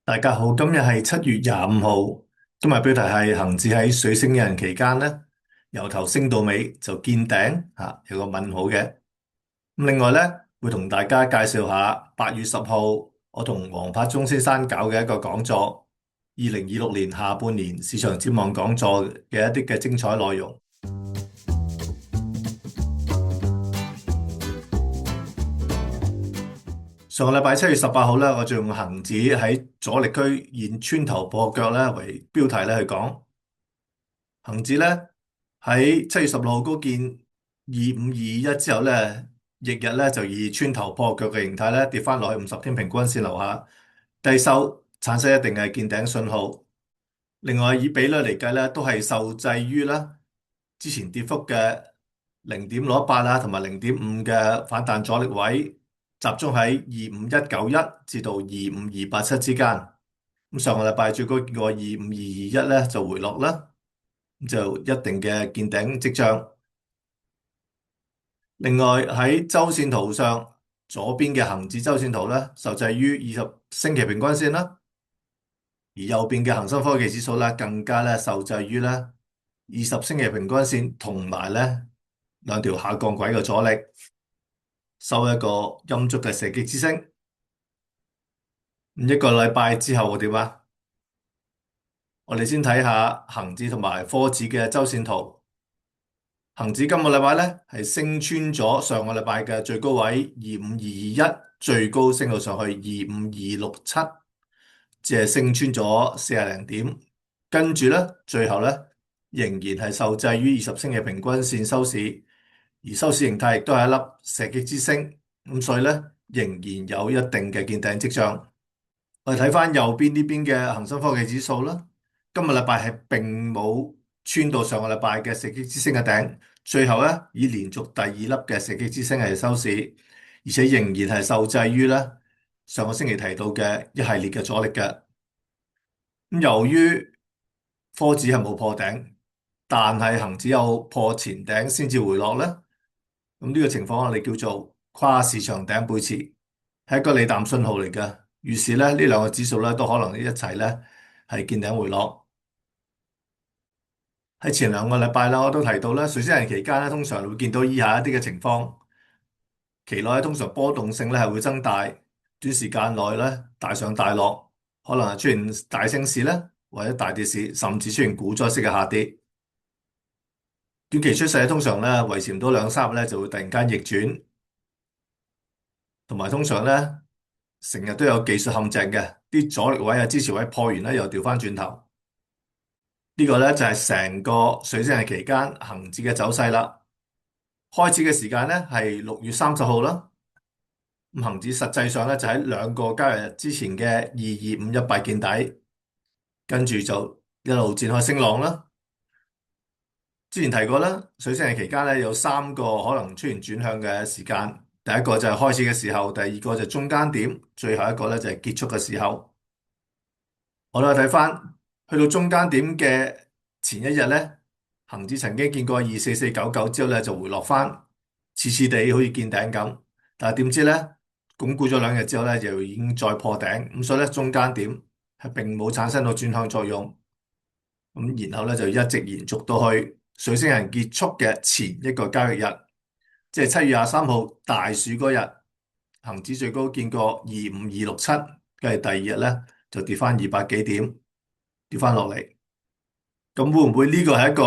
大家好，今日係7月25號，今日標題係恒指喺水星人期間咧，由頭升到尾就見頂，有個問號嘅。咁另外咧，會同大家介紹下8月10號我同黃柏忠先生搞嘅一個講座，2026年下半年市場展望講座嘅一啲嘅精彩內容。上個禮拜7月18號咧，我就用恒指喺阻力區現穿頭破腳咧為標題咧去講。恒指咧喺7月16號高見2521之後咧，翌日咧就以穿頭破腳嘅形態咧跌翻落去50天平均線樓下低收，產生一定嘅見頂信號。另外以比率嚟計咧，都係受制於啦之前跌幅嘅0.618啊，同埋0.5嘅反彈阻力位，集中喺25191至到25287之間。咁上個禮拜最高見過25221咧，就回落啦，就一定嘅見頂跡象。另外喺周線圖上，左邊嘅恒指周線圖咧，受制於20星期平均線啦，而右邊嘅恒生科技指數咧，更加咧受制於咧20星期平均線同埋咧兩條下降軌嘅阻力，收一個陰燭嘅射擊之星。咁一個禮拜之後會點啊？我哋先睇下恒指同埋科指嘅周線圖。恒指今個禮拜咧係升穿咗上個禮拜嘅最高位25221，最高升到上去25267，即係升穿咗40零點。跟住咧，最後咧仍然係受制於20星期平均線收市，而收市形態亦都係一粒射擊之星。咁所以咧仍然有一定嘅見頂跡象。我哋睇翻右邊呢邊嘅恒生科技指數啦，今個禮拜係並冇穿到上個禮拜嘅射擊之星嘅頂，最後咧以連續第二粒嘅射擊之星係收市，而且仍然係受制於咧上個星期提到嘅一系列嘅阻力嘅。咁由於科指係冇破頂，但係恒指有破前頂先至回落咧，咁呢個情況我哋叫做跨市場頂背馳，係一個利淡信號嚟嘅。於是咧，呢兩個指數咧都可能一齊咧係見頂回落。喺前兩個禮拜啦，我都提到咧，水星人期間咧，通常會見到以下一啲嘅情況。期內通常波動性咧係會增大，短時間內咧大上大落，可能係出現大升市咧，或者大跌市，甚至出現股災式嘅下跌。短期趨勢通常咧維持唔到2-3日咧，就會突然間逆轉，同埋通常咧成日都有技術陷阱嘅，啲阻力位啊、支持位破完咧又調翻轉頭。呢個咧就係成個水星日期間恒指嘅走勢啦。開始嘅時間咧係6月30號啦。咁恒指實際上咧就喺兩個交易日之前嘅22518見底，跟住就一路展開升浪啦。之前提過啦，水星日期間咧有3個可能出現轉向嘅時間，第一個就係開始嘅時候，第二個就係中間點，最後一個咧就係結束嘅時候。我哋睇翻去到中間點嘅前一日咧，恒指曾經見過24499之後咧就回落翻，次次地好似見頂咁，但係點知咧鞏固咗2日之後咧，就已經再破頂，咁所以咧中間點係並冇產生到轉向作用，咁然後咧就一直延續到去水星人結束嘅前一個交易日，即係7月23號大暑嗰日，恒指最高見過25267，跟住第二日咧就跌翻200幾點，跌翻落嚟。咁會唔會呢個係一個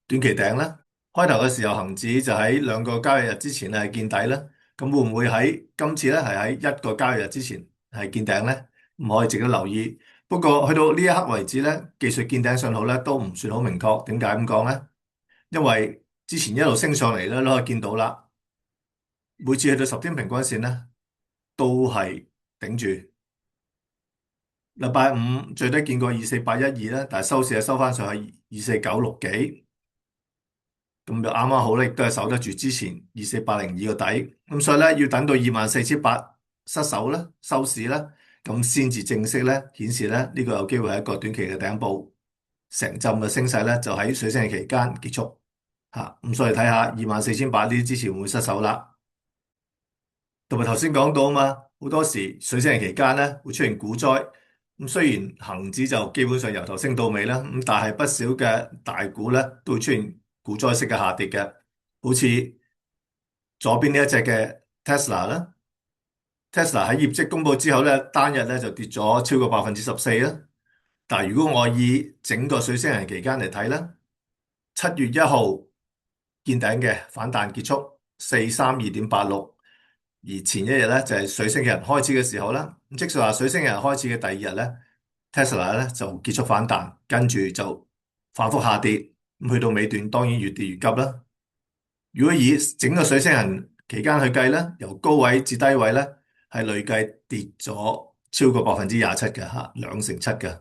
短期頂呢？開頭嘅時候恒指就喺2個交易日之前係見底呢，咁會唔會喺今次咧係喺1個交易日之前係見頂呢？唔可以值得留意。不過去到呢一刻為止咧，技術見頂信號咧都唔算好明確。點解咁講呢？因為之前一路升上嚟咧，都可以見到啦，每次去到10天平均線咧都係頂住。禮拜五最低見過24812咧，但係收市係收翻上去24960幾，咁就啱啱好咧，亦都係守得住之前24802個底。咁所以咧要等到24800失守咧，收市咧，咁先至正式咧顯示咧呢個有機會係一個短期嘅頂部，成浸嘅升勢咧就喺水星嘅期間結束吓。咁所以睇下24800呢啲支持會唔會失守啦。同埋頭先講到啊嘛，好多時水星嘅期間咧會出現股災。咁雖然恒指就基本上由頭升到尾啦，咁但係不少嘅大股咧都會出現股災式嘅下跌嘅，好似左邊呢一隻嘅 Tesla 啦，Tesla 喺業績公佈之後咧，單日咧就跌咗超過14%啦。但係如果我以整個水星人期間嚟睇咧，7月1號見頂嘅反彈結束432.86，而前一日咧就係水星人開始嘅時候啦，咁即係話水星人開始嘅第二日咧，Tesla 咧就結束反彈，跟住就反覆下跌，咁去到尾段當然越跌越急啦。如果以整個水星人期間去計咧，由高位至低位咧係累計跌咗超過27%嘅嚇，2成7嘅，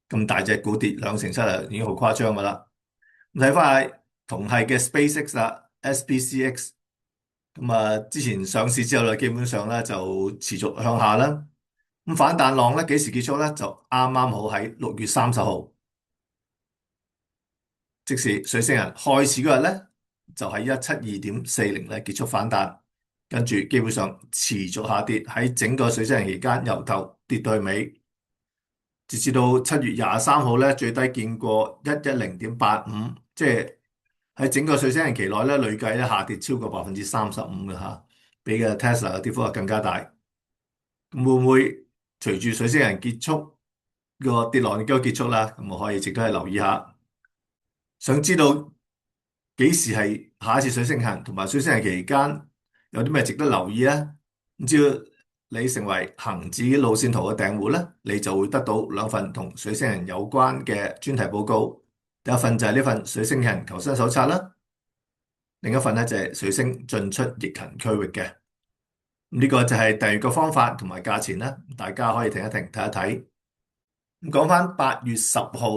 咁大隻股跌2成7啊，已經好誇張噶啦。咁睇翻同係嘅 SpaceX 啦，SpaceX。咁啊，之前上市之後咧，基本上咧就持續向下啦。咁反彈浪咧幾時結束咧？就啱啱好喺6月30號，即是水星人開始嗰日咧，就喺172.40咧結束反彈，跟住基本上持續下跌，喺整個水星人期間由頭跌到去尾，直至到7月23號咧最低見過110.85，即係喺整個水星人期內咧累計咧下跌超過35%嘅嚇，比嘅 Tesla 嘅跌幅係更加大。會唔會隨住水星人結束個跌浪亦都結束啦？咁我可以值得去留意下。想知道幾時係下一次水星人同埋水星人期間有啲咩值得留意咧？咁只要你成為恒指路線圖嘅訂戶咧，你就會得到兩份同水星人有關嘅專題報告。第一份就係呢份水星人求生手冊啦，另一份咧就係水星進出逆行區域嘅。呢個就係訂閱嘅方法同埋價錢啦，大家可以停一停睇一睇。咁講翻8月10號，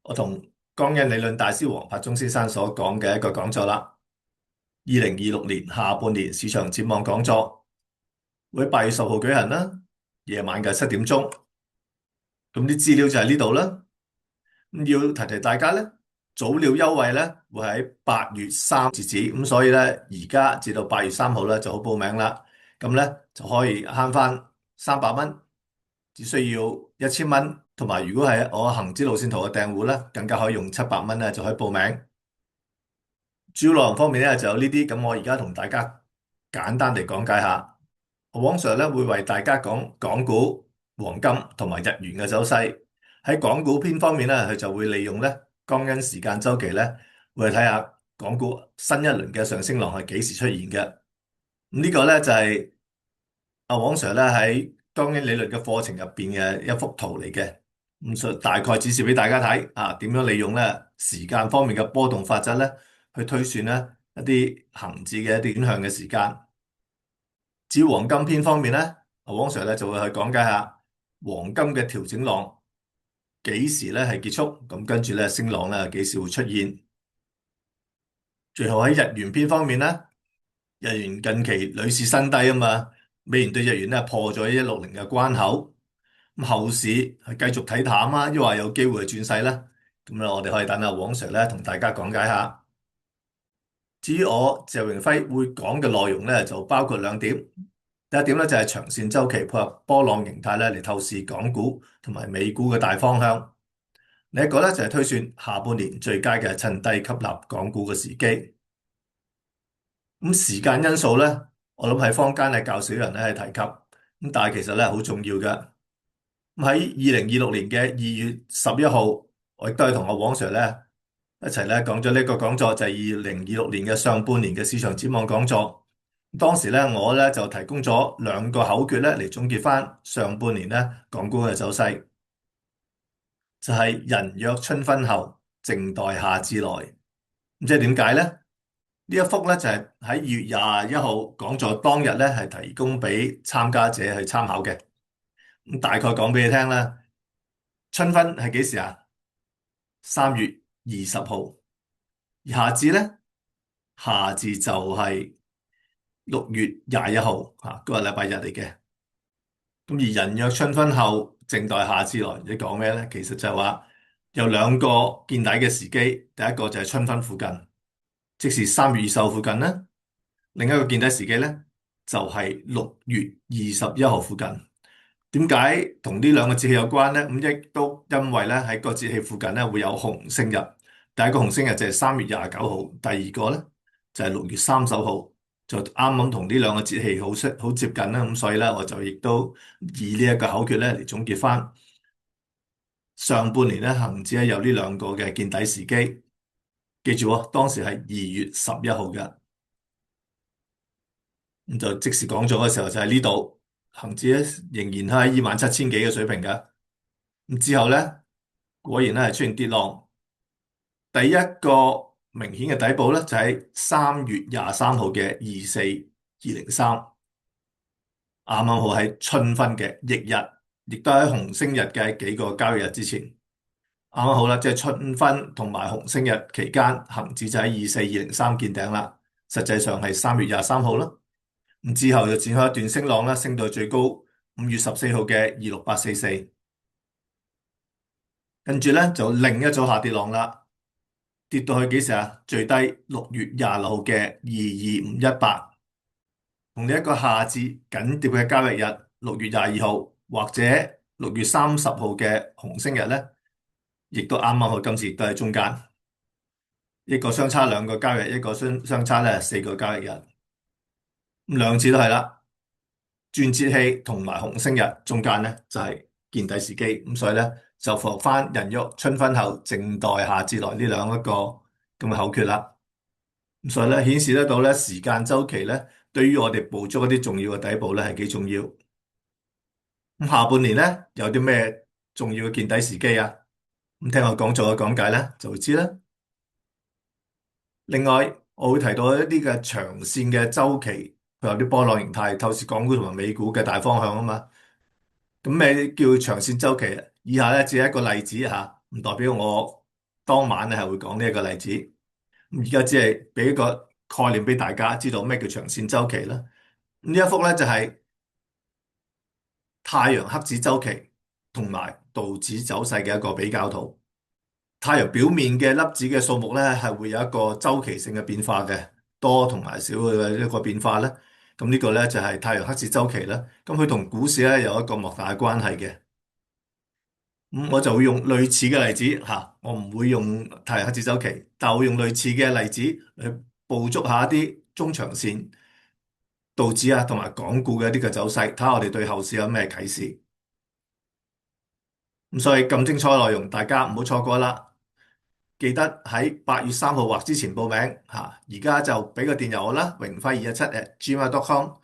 我同江恩理論大師黃柏忠先生所講嘅一個講座啦。2026年下半年市場展望講座會喺8月10號舉行啦，夜晚嘅7點鐘。咁啲資料就喺呢度啦。咁要提提大家咧，早鳥優惠咧會喺8月3截止，咁所以咧而家至到8月3號咧就好報名啦。咁咧就可以慳翻300蚊，只需要1000蚊。同埋如果係我恒指路線圖嘅訂戶咧，更加可以用700蚊咧就可以報名。主要內容方面咧就有呢啲，咁我而家同大家簡單地講解下。我往常咧會為大家講港股、黃金同埋日元嘅走勢。喺港股篇方面咧，佢就會利用咧江恩時間週期咧，會去睇下港股新一輪嘅上升浪係幾時出現嘅。咁呢個咧就係阿黃 Sir 咧喺江恩理論嘅課程入邊嘅一幅圖嚟嘅。咁所以大概指示俾大家睇啊，點樣利用咧時間方面嘅波動法則咧，去推算咧一啲恒指嘅一啲轉向嘅時間。至於黃金篇方面咧，阿黃 Sir 咧就會去講解下黃金嘅調整浪幾時咧係結束，咁跟住咧升浪咧幾時會出現。最後喺日元篇方面咧，日元近期屢試新低啊嘛，美元對日元咧破咗160嘅關口。咁後市係繼續睇淡啊，抑或有機會轉勢咧？咁咧我哋可以等阿黃 Sir 咧同大家講解下。至於我謝榮輝會講嘅內容咧，就包括兩點。第一點咧就係長線週期配合波浪形態咧嚟透視港股同埋美股嘅大方向。另一個咧就係推算下半年最佳嘅趁低吸納港股嘅時機。咁時間因素咧，我諗喺坊間係較少人咧係提及，咁但係其實咧好重要嘅。咁喺2026年嘅2月11號，我亦都係同阿黃 Sir 咧一齊咧講咗呢個講座，就係2026年嘅上半年嘅市場展望講座。當時咧我咧就提供咗兩個口訣咧嚟總結翻上半年咧港股嘅走勢，就係人若春分後，靜待夏至來。咁即係點解咧？呢一幅咧就係喺2月21號講座當日咧係提供俾參加者去參考嘅。咁大概講俾你聽啦。春分係幾時啊？3月20號。而夏至咧，夏至就係6月21號嗰個禮拜日嚟嘅。咁而人若春分後，靜待夏至來，你講咩咧？其實就係話有兩個見底嘅時機，第一個就係春分附近，即是3月20號附近啦。另一個見底時機咧，就係6月21號附近。點解同呢兩個節氣有關呢？咁亦都因為咧喺個節氣附近咧會有紅星日，第一個紅星日就係3月29號，第二個咧就係6月30號，就啱啱同呢兩個節氣好接近啦。咁所以咧我就亦都以呢一個口訣咧嚟總結翻上半年咧恒指咧有呢兩個嘅見底時機。記住喎，當時係2月11號嘅，咁就即時講咗嘅時候就係呢度，恒指咧仍然喺27,000幾嘅水平嘅。咁之後咧，果然咧係出現跌浪，第一個明顯嘅底部咧就喺3月23號嘅24,203，啱啱好喺春分嘅翌日，亦都喺紅星日嘅幾個交易日之前，啱啱好啦，即係春分同埋紅星日期間，恒指就喺24,203見頂啦。實際上係3月23號啦。咁之後就展開一段升浪啦，升到最高5月14號嘅26,844，跟住咧就另一組下跌浪啦。跌到去幾時啊？最低6月26號嘅22,518，同呢一個下至緊貼嘅交易日6月22號或者6月30號嘅紅星日咧，亦都啱啱好今次亦都喺中間，一個相差兩個交易日，一個相差咧4個交易日，咁兩次都係啦。轉節氣同埋紅星日中間咧就係見底時機，咁所以咧就符合翻人欲春分後靜待夏至來呢兩一個咁嘅口訣啦。咁所以咧顯示得到咧時間周期咧對於我哋捕捉一啲重要嘅底部咧係幾重要。咁下半年咧有啲咩重要嘅見底時機啊？咁聽我講座嘅講解咧就會知啦。另外我會提到一啲嘅長線嘅周期，佢有啲波浪形態透視港股同埋美股嘅大方向啊嘛。咁咩叫長線周期啊？以下咧只係一個例子吓，唔代表我當晚咧係會講呢一個例子。咁而家只係俾一個概念俾大家知道咩叫長線周期啦。咁呢一幅咧就係太陽黑子周期同埋道指走勢嘅一個比較圖。太陽表面嘅粒子嘅數目咧係會有一個周期性嘅變化嘅，多同埋少嘅一個變化咧。咁呢個咧就係太陽黑子周期啦。咁佢同股市咧有一個莫大嘅關係嘅。我就會用類似嘅例子吓，我唔會用太陽黑子周期，但我會用類似嘅例子去捕捉下一啲中長線道指啊同埋港股嘅一啲嘅走勢，睇下我哋對後市有咩啟示。咁所以咁精彩嘅內容，大家唔好錯過啦！記得喺8月3號或之前報名吓，而家就俾個電郵我啦，榮輝217@gmail.com，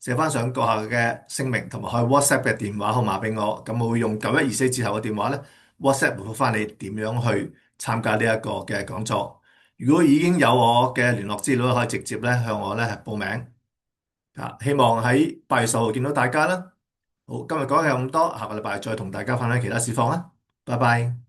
寫翻上閣下嘅姓名同埋開 WhatsApp 嘅電話號碼俾我，咁我會用9124字頭嘅電話咧 WhatsApp 回覆翻你點樣去參加呢一個嘅講座。如果已經有我嘅聯絡資料，可以直接咧向我咧報名。希望喺8月10號見到大家啦。好，今日講嘅有咁多，下個禮拜再同大家分享其他市況啦。拜拜。